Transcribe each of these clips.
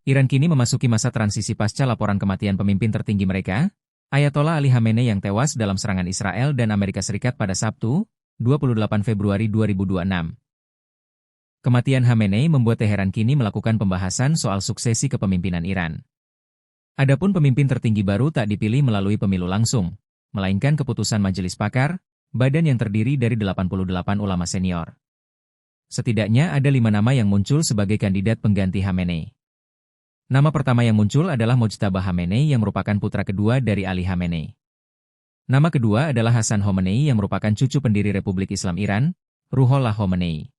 Iran kini memasuki masa transisi pasca laporan kematian pemimpin tertinggi mereka, Ayatollah Ali Khamenei yang tewas dalam serangan Israel dan Amerika Serikat pada Sabtu, 28 Februari 2026. Kematian Khamenei membuat Teheran kini melakukan pembahasan soal suksesi kepemimpinan Iran. Adapun pemimpin tertinggi baru tak dipilih melalui pemilu langsung, melainkan keputusan Majelis Pakar, badan yang terdiri dari 88 ulama senior. Setidaknya ada 5 nama yang muncul sebagai kandidat pengganti Khamenei. Nama pertama yang muncul adalah Mojtaba Khamenei yang merupakan putra kedua dari Ali Khamenei. Nama kedua adalah Hassan Khamenei yang merupakan cucu pendiri Republik Islam Iran, Ruhollah Khomeini.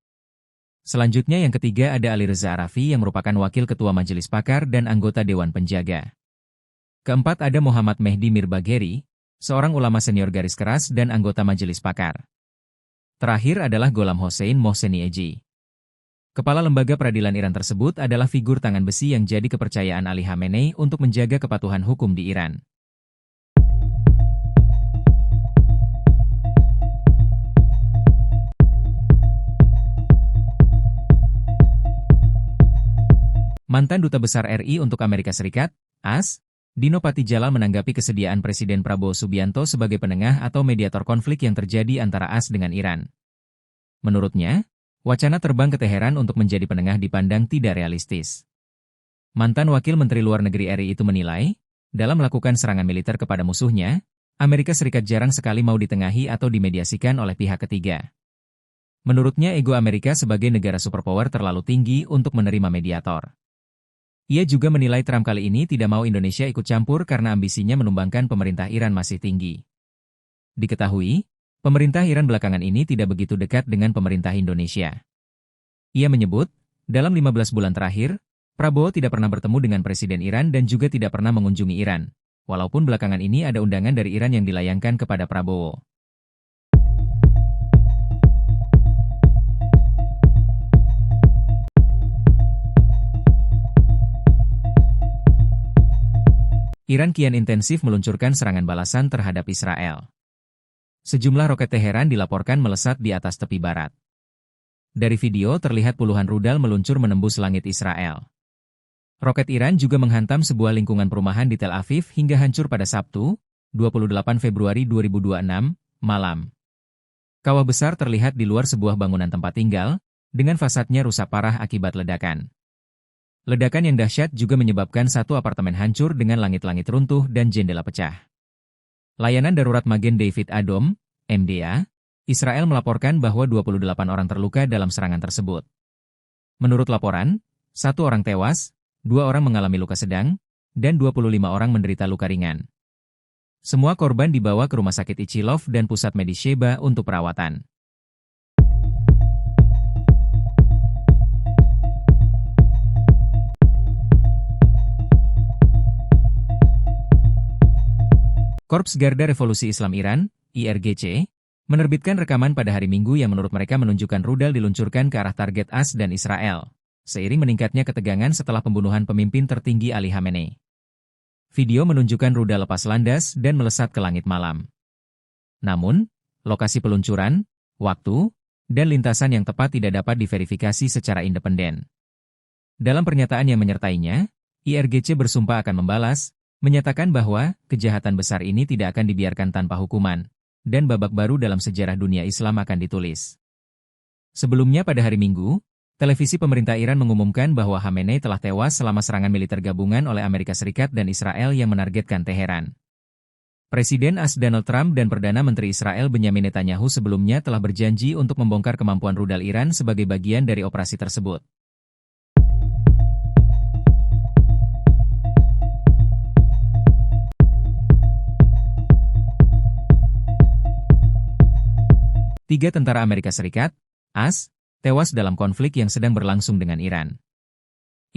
Selanjutnya yang ketiga ada Ali Reza Arafi yang merupakan wakil ketua Majelis Pakar dan anggota Dewan Penjaga. Keempat ada Muhammad Mehdi Mirbagheri, seorang ulama senior garis keras dan anggota Majelis Pakar. Terakhir adalah Gholam Hossein Mohseni Eji. Kepala lembaga peradilan Iran tersebut adalah figur tangan besi yang jadi kepercayaan Ali Khamenei untuk menjaga kepatuhan hukum di Iran. Mantan Duta Besar RI untuk Amerika Serikat, AS, Dino Patijalal menanggapi kesediaan Presiden Prabowo Subianto sebagai penengah atau mediator konflik yang terjadi antara AS dengan Iran. Menurutnya, wacana terbang ke Teheran untuk menjadi penengah dipandang tidak realistis. Mantan Wakil Menteri Luar Negeri RI itu menilai, dalam melakukan serangan militer kepada musuhnya, Amerika Serikat jarang sekali mau ditengahi atau dimediasikan oleh pihak ketiga. Menurutnya ego Amerika sebagai negara superpower terlalu tinggi untuk menerima mediator. Ia juga menilai Trump kali ini tidak mau Indonesia ikut campur karena ambisinya menumbangkan pemerintah Iran masih tinggi. Diketahui, pemerintah Iran belakangan ini tidak begitu dekat dengan pemerintah Indonesia. Ia menyebut, dalam 15 bulan terakhir, Prabowo tidak pernah bertemu dengan Presiden Iran dan juga tidak pernah mengunjungi Iran, walaupun belakangan ini ada undangan dari Iran yang dilayangkan kepada Prabowo. Iran kian intensif meluncurkan serangan balasan terhadap Israel. Sejumlah roket Teheran dilaporkan melesat di atas tepi barat. Dari video terlihat puluhan rudal meluncur menembus langit Israel. Roket Iran juga menghantam sebuah lingkungan perumahan di Tel Aviv hingga hancur pada Sabtu, 28 Februari 2026, malam. Kawah besar terlihat di luar sebuah bangunan tempat tinggal, dengan fasadnya rusak parah akibat ledakan. Ledakan yang dahsyat juga menyebabkan satu apartemen hancur dengan langit-langit runtuh dan jendela pecah. Layanan Darurat Magen David Adom, MDA, Israel melaporkan bahwa 28 orang terluka dalam serangan tersebut. Menurut laporan, 1 orang tewas, 2 orang mengalami luka sedang, dan 25 orang menderita luka ringan. Semua korban dibawa ke Rumah Sakit Ichilov dan Pusat Medis Sheba untuk perawatan. Korps Garda Revolusi Islam Iran, IRGC, menerbitkan rekaman pada hari Minggu yang menurut mereka menunjukkan rudal diluncurkan ke arah target AS dan Israel, seiring meningkatnya ketegangan setelah pembunuhan pemimpin tertinggi Ali Khamenei. Video menunjukkan rudal lepas landas dan melesat ke langit malam. Namun, lokasi peluncuran, waktu, dan lintasan yang tepat tidak dapat diverifikasi secara independen. Dalam pernyataan yang menyertainya, IRGC bersumpah akan membalas, menyatakan bahwa kejahatan besar ini tidak akan dibiarkan tanpa hukuman, dan babak baru dalam sejarah dunia Islam akan ditulis. Sebelumnya pada hari Minggu, televisi pemerintah Iran mengumumkan bahwa Khamenei telah tewas selama serangan militer gabungan oleh Amerika Serikat dan Israel yang menargetkan Teheran. Presiden AS Donald Trump dan Perdana Menteri Israel Benyamin Netanyahu sebelumnya telah berjanji untuk membongkar kemampuan rudal Iran sebagai bagian dari operasi tersebut. Tiga tentara Amerika Serikat, AS, tewas dalam konflik yang sedang berlangsung dengan Iran.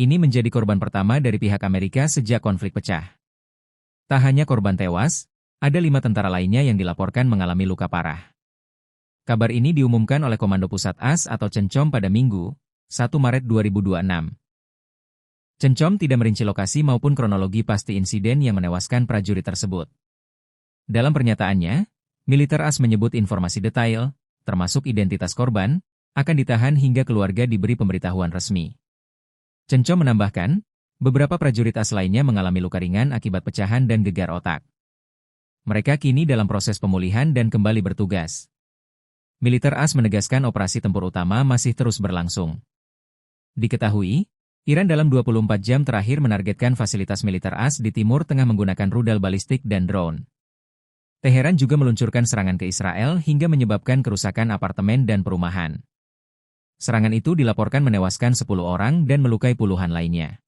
Ini menjadi korban pertama dari pihak Amerika sejak konflik pecah. Tak hanya korban tewas, ada 5 tentara lainnya yang dilaporkan mengalami luka parah. Kabar ini diumumkan oleh Komando Pusat AS atau CENCOM pada Minggu, 1 Maret 2026. CENCOM tidak merinci lokasi maupun kronologi pasti insiden yang menewaskan prajurit tersebut. Dalam pernyataannya, militer AS menyebut informasi detail, termasuk identitas korban, akan ditahan hingga keluarga diberi pemberitahuan resmi. CENCOM menambahkan, Beberapa prajurit AS lainnya mengalami luka ringan akibat pecahan dan gegar otak. Mereka kini dalam proses pemulihan dan kembali bertugas. Militer AS menegaskan operasi tempur utama masih terus berlangsung. Diketahui, Iran dalam 24 jam terakhir menargetkan fasilitas militer AS di Timur Tengah menggunakan rudal balistik dan drone. Teheran juga meluncurkan serangan ke Israel hingga menyebabkan kerusakan apartemen dan perumahan. Serangan itu dilaporkan menewaskan 10 orang dan melukai puluhan lainnya.